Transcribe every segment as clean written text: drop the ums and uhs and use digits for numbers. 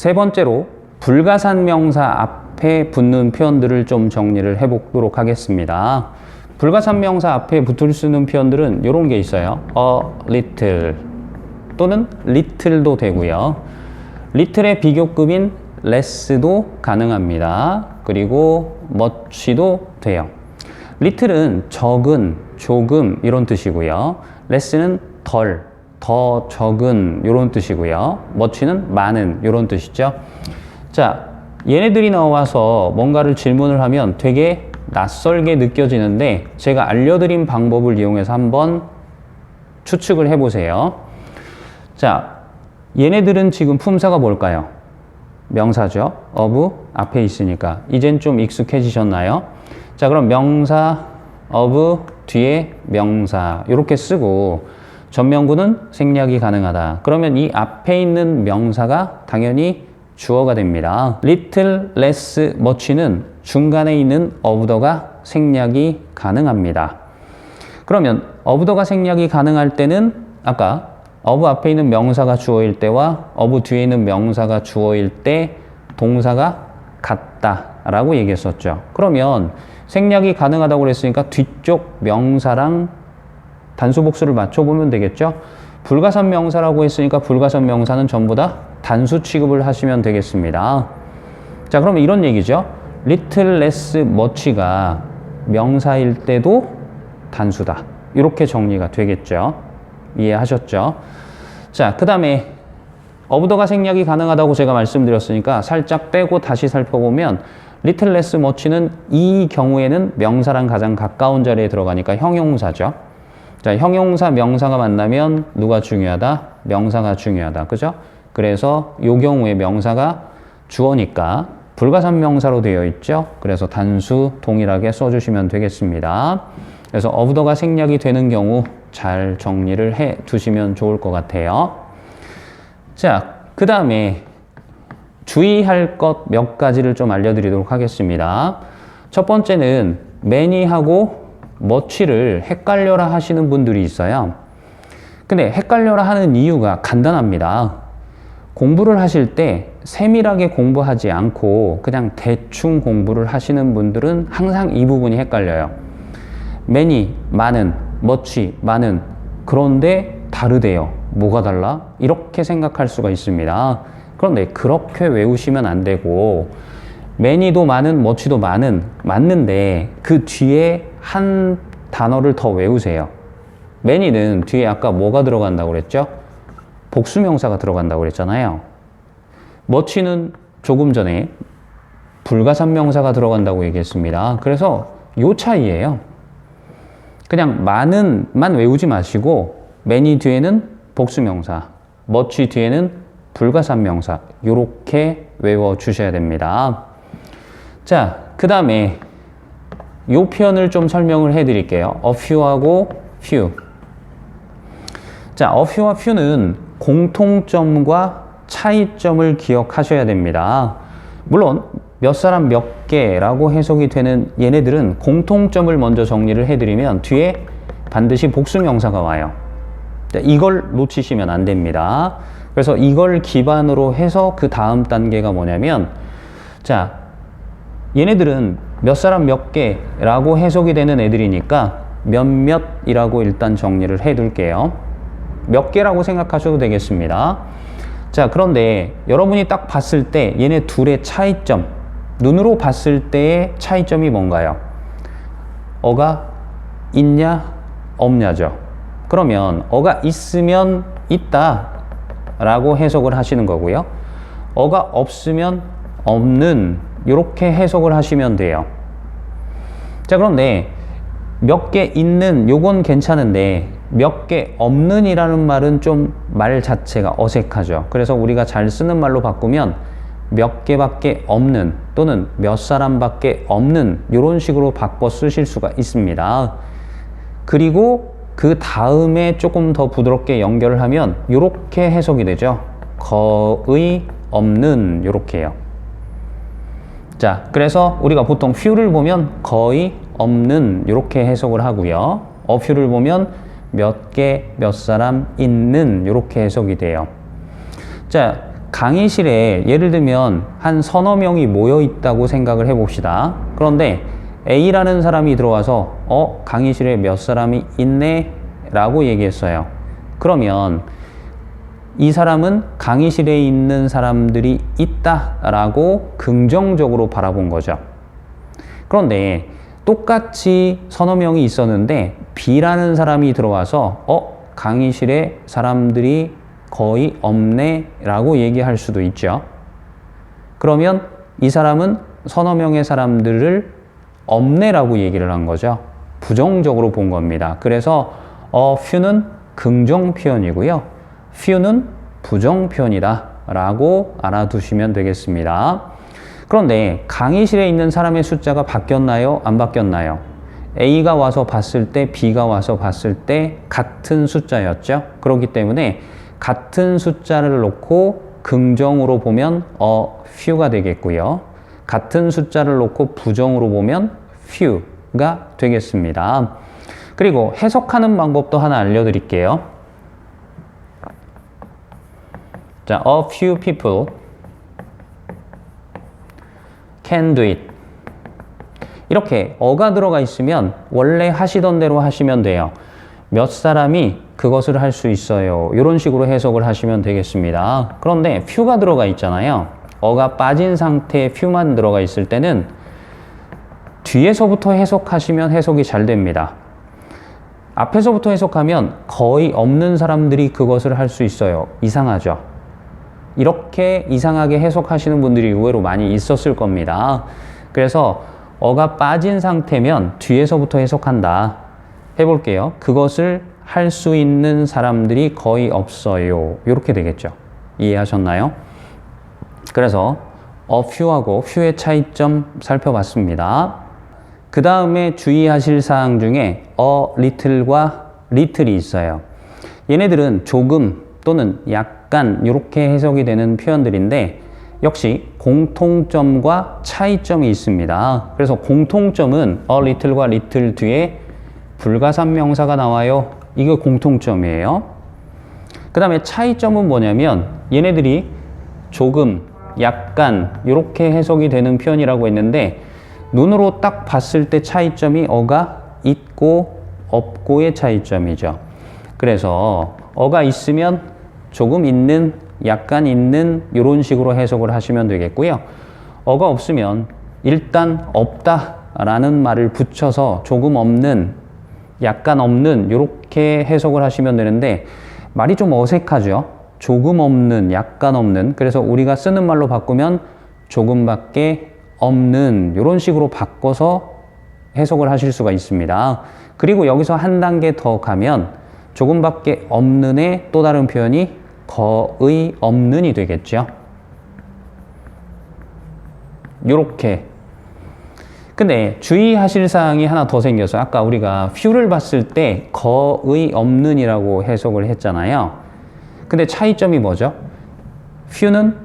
세 번째로 불가산명사 앞에 붙는 표현들을 좀 정리를 해보도록 하겠습니다. 불가산명사 앞에 붙을 수 있는 표현들은 이런 게 있어요. a little 또는 little도 되고요. little의 비교급인 less도 가능합니다. 그리고 much도 돼요. little은 적은, 조금 이런 뜻이고요. less는 덜, 더 적은 이런 뜻이고요. much는 많은 이런 뜻이죠. 자, 얘네들이 나와서 뭔가를 질문을 하면 되게 낯설게 느껴지는데 제가 알려드린 방법을 이용해서 한번 추측을 해보세요. 자, 얘네들은 지금 품사가 뭘까요? 명사죠. of 앞에 있으니까 이젠 좀 익숙해지셨나요? 자, 그럼 명사 of 뒤에 명사 이렇게 쓰고 전명구는 생략이 가능하다. 그러면 이 앞에 있는 명사가 당연히 주어가 됩니다. little, less, much는 중간에 있는 of the가 생략이 가능합니다. 그러면 of the가 생략이 가능할 때는 아까 of 앞에 있는 명사가 주어일 때와 of 뒤에 있는 명사가 주어일 때 동사가 같다라고 얘기했었죠. 그러면 생략이 가능하다고 그랬으니까 뒤쪽 명사랑 단수 복수를 맞춰보면 되겠죠. 불가산 명사라고 했으니까 불가산 명사는 전부 다 단수 취급을 하시면 되겠습니다. 자, 그러면 이런 얘기죠. little, less, much가 명사일 때도 단수다. 이렇게 정리가 되겠죠. 이해하셨죠? 자, 그 다음에 of the가 생략이 가능하다고 제가 말씀드렸으니까 살짝 빼고 다시 살펴보면 little, less, much는 이 경우에는 명사랑 가장 가까운 자리에 들어가니까 형용사죠. 자, 형용사, 명사가 만나면 누가 중요하다? 명사가 중요하다. 그죠? 그래서 이 경우에 명사가 주어니까 불가산 명사로 되어 있죠. 그래서 단수 동일하게 써주시면 되겠습니다. 그래서 of the가 생략이 되는 경우 잘 정리를 해 두시면 좋을 것 같아요. 자, 그 다음에 주의할 것 몇 가지를 좀 알려드리도록 하겠습니다. 첫 번째는 many하고 much를 헷갈려라 하시는 분들이 있어요. 근데 헷갈려라 하는 이유가 간단합니다. 공부를 하실 때 세밀하게 공부하지 않고 그냥 대충 공부를 하시는 분들은 항상 이 부분이 헷갈려요. many, 많은, much, 많은. 그런데 다르대요. 뭐가 달라? 이렇게 생각할 수가 있습니다. 그런데 그렇게 외우시면 안 되고 many도 많은, much도 많은, 맞는데 그 뒤에 한 단어를 더 외우세요. many는 뒤에 아까 뭐가 들어간다고 그랬죠? 복수명사가 들어간다고 그랬잖아요. much는 조금 전에 불가산명사가 들어간다고 얘기했습니다. 그래서 요 차이예요. 그냥 많은만 외우지 마시고 many 뒤에는 복수명사, much 뒤에는 불가산명사 요렇게 외워주셔야 됩니다. 자, 그 다음에 요 표현을 좀 설명을 해드릴게요. a few하고 few. 자, a few와 few는 공통점과 차이점을 기억하셔야 됩니다. 물론 몇 사람 몇 개라고 해석이 되는 얘네들은 공통점을 먼저 정리를 해드리면 뒤에 반드시 복수명사가 와요. 자, 이걸 놓치시면 안 됩니다. 그래서 이걸 기반으로 해서 그 다음 단계가 뭐냐면 자, 얘네들은 몇 사람 몇 개라고 해석이 되는 애들이니까 몇몇이라고 일단 정리를 해둘게요. 몇 개라고 생각하셔도 되겠습니다. 자, 그런데 여러분이 딱 봤을 때 얘네 둘의 차이점, 눈으로 봤을 때의 차이점이 뭔가요? 어가 있냐 없냐죠. 그러면 어가 있으면 있다 라고 해석을 하시는 거고요. 어가 없으면 없는 이렇게 해석을 하시면 돼요. 자, 그런데 몇 개 있는 요건 괜찮은데 몇 개 없는 이라는 말은 좀 말 자체가 어색하죠. 그래서 우리가 잘 쓰는 말로 바꾸면 몇 개밖에 없는 또는 몇 사람밖에 없는 이런 식으로 바꿔 쓰실 수가 있습니다. 그리고 그 다음에 조금 더 부드럽게 연결을 하면 이렇게 해석이 되죠. 거의 없는 이렇게요. 자, 그래서 우리가 보통 few를 보면 거의 없는 이렇게 해석을 하고요. a few를 보면 몇 개, 몇 사람 있는 이렇게 해석이 돼요. 자, 강의실에 예를 들면 한 서너 명이 모여 있다고 생각을 해봅시다. 그런데 A라는 사람이 들어와서 강의실에 몇 사람이 있네 라고 얘기했어요. 그러면 이 사람은 강의실에 있는 사람들이 있다 라고 긍정적으로 바라본 거죠. 그런데 똑같이 서너 명이 있었는데 B라는 사람이 들어와서 강의실에 사람들이 거의 없네 라고 얘기할 수도 있죠. 그러면 이 사람은 서너 명의 사람들을 없네 라고 얘기를 한 거죠. 부정적으로 본 겁니다. 그래서 few는 긍정 표현이고요. few는 부정 표현이다 라고 알아두시면 되겠습니다. 그런데 강의실에 있는 사람의 숫자가 바뀌었나요? 안 바뀌었나요? A가 와서 봤을 때 B가 와서 봤을 때 같은 숫자였죠. 그렇기 때문에 같은 숫자를 놓고 긍정으로 보면 few가 되겠고요. 같은 숫자를 놓고 부정으로 보면 few가 되겠습니다. 그리고 해석하는 방법도 하나 알려드릴게요. 자, a few people can do it. 이렇게 어가 들어가 있으면 원래 하시던 대로 하시면 돼요. 몇 사람이 그것을 할 수 있어요. 이런 식으로 해석을 하시면 되겠습니다. 그런데 few가 들어가 있잖아요. 어가 빠진 상태에 few만 들어가 있을 때는 뒤에서부터 해석하시면 해석이 잘 됩니다. 앞에서부터 해석하면 거의 없는 사람들이 그것을 할 수 있어요. 이상하죠? 이렇게 이상하게 해석하시는 분들이 의외로 많이 있었을 겁니다. 그래서 어가 빠진 상태면 뒤에서부터 해석한다. 해볼게요. 그것을 할 수 있는 사람들이 거의 없어요. 이렇게 되겠죠. 이해하셨나요? 그래서 a few하고 few의 차이점 살펴봤습니다. 그 다음에 주의하실 사항 중에 a little과 little이 있어요. 얘네들은 조금 또는 약간 이렇게 해석이 되는 표현들인데 역시 공통점과 차이점이 있습니다. 그래서 공통점은 a little과 little 뒤에 불가산명사가 나와요. 이거 공통점이에요. 그 다음에 차이점은 뭐냐면 얘네들이 조금, 약간 이렇게 해석이 되는 표현이라고 했는데 눈으로 딱 봤을 때 차이점이 어가 있고 없고의 차이점이죠. 그래서 어가 있으면 조금 있는, 약간 있는 이런 식으로 해석을 하시면 되겠고요. 어가 없으면 일단 없다라는 말을 붙여서 조금 없는, 약간 없는 이렇게 해석을 하시면 되는데 말이 좀 어색하죠. 조금 없는, 약간 없는. 그래서 우리가 쓰는 말로 바꾸면 조금밖에 없는 이런 식으로 바꿔서 해석을 하실 수가 있습니다. 그리고 여기서 한 단계 더 가면 조금밖에 없는의 또 다른 표현이 거의 없는이 되겠죠. 요렇게. 근데 주의하실 사항이 하나 더 생겼어요. 아까 우리가 few를 봤을 때 거의 없는이라고 해석을 했잖아요. 근데 차이점이 뭐죠? few는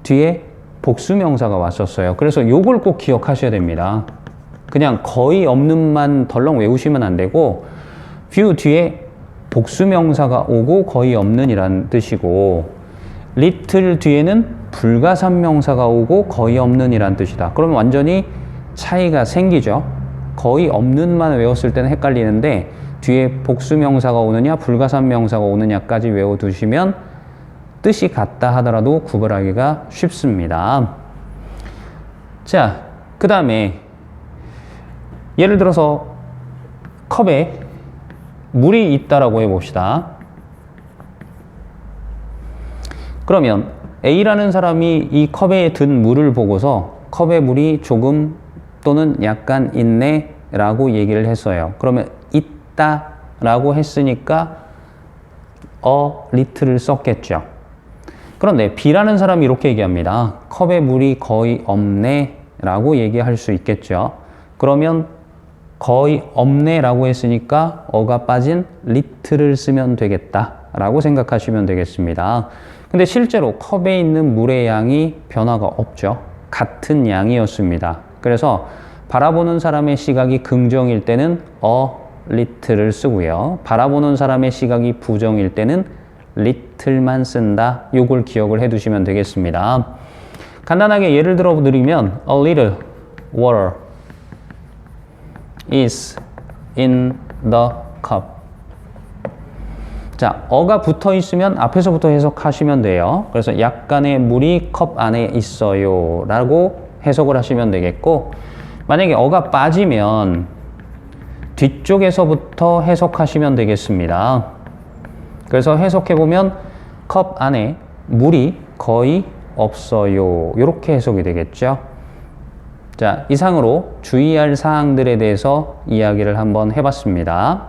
뒤에 복수명사가 왔었어요. 그래서 요걸 꼭 기억하셔야 됩니다. 그냥 거의 없는만 덜렁 외우시면 안 되고 few 뒤에 복수명사가 오고 거의 없는이란 뜻이고 little 뒤에는 불가산명사가 오고 거의 없는이란 뜻이다. 그러면 완전히 차이가 생기죠. 거의 없는만 외웠을 때는 헷갈리는데 뒤에 복수명사가 오느냐 불가산명사가 오느냐까지 외워두시면 뜻이 같다 하더라도 구별하기가 쉽습니다. 자, 그 다음에 예를 들어서 컵에 물이 있다라고 해봅시다. 그러면 A라는 사람이 이 컵에 든 물을 보고서 컵에 물이 조금 또는 약간 있네 라고 얘기를 했어요. 그러면 있다 라고 했으니까 a little를 썼겠죠. 그런데 B라는 사람이 이렇게 얘기합니다. 컵에 물이 거의 없네 라고 얘기할 수 있겠죠. 그러면 거의 없네 라고 했으니까 어가 빠진 little를 쓰면 되겠다 라고 생각하시면 되겠습니다. 근데 실제로 컵에 있는 물의 양이 변화가 없죠. 같은 양이었습니다. 그래서 바라보는 사람의 시각이 긍정일 때는 a little를 쓰고요. 바라보는 사람의 시각이 부정일 때는 little만 쓴다. 요걸 기억을 해 두시면 되겠습니다. 간단하게 예를 들어 드리면 a little water is in the cup. 자, 어가 붙어 있으면 앞에서부터 해석하시면 돼요. 그래서 약간의 물이 컵 안에 있어요 라고 해석을 하시면 되겠고, 만약에 어가 빠지면 뒤쪽에서부터 해석하시면 되겠습니다. 그래서 해석해보면 컵 안에 물이 거의 없어요. 이렇게 해석이 되겠죠. 자, 이상으로 주의할 사항들에 대해서 이야기를 한번 해봤습니다.